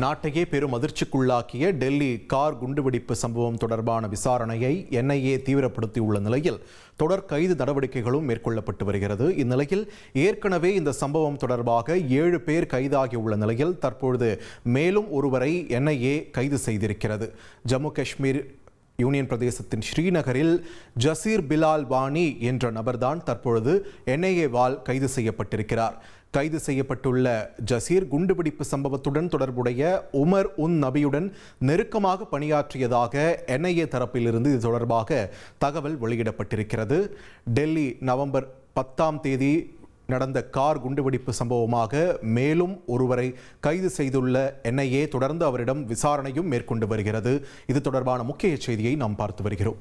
நாட்டையே பெரும் அதிர்ச்சிக்குள்ளாக்கிய டெல்லி கார் குண்டுவெடிப்பு சம்பவம் தொடர்பான விசாரணையை NIA தீவிரப்படுத்தியுள்ள நிலையில் தொடர் கைது நடவடிக்கைகளும் மேற்கொள்ளப்பட்டு வருகிறது. இந்நிலையில் ஏற்கனவே இந்த சம்பவம் தொடர்பாக 7 பேர் கைதாகியுள்ள நிலையில் தற்பொழுது மேலும் ஒருவரை NIA கைது செய்திருக்கிறது. ஜம்மு காஷ்மீர் யூனியன் பிரதேசத்தின் ஸ்ரீநகரில் ஜசீர் பிலால் வாணி என்ற நபர்தான் தற்பொழுது NIA-வால் கைது செய்யப்பட்டிருக்கிறார். கைது செய்யப்பட்டுள்ள ஜசீர் குண்டுவெடிப்பு சம்பவத்துடன் தொடர்புடைய உமர் உன் நபியுடன் நெருக்கமாக பணியாற்றியதாக NIA தரப்பிலிருந்து இது தொடர்பாக தகவல் வெளியிடப்பட்டிருக்கிறது. டெல்லி நவம்பர் 10ஆம் தேதி நடந்த கார் குண்டுவெடிப்பு சம்பவமாக மேலும் ஒருவரை கைது செய்துள்ள NIA தொடர்ந்து அவரிடம் விசாரணையும் மேற்கொண்டு வருகிறது. இது தொடர்பான முக்கிய செய்தியை நாம் பார்த்து வருகிறோம்.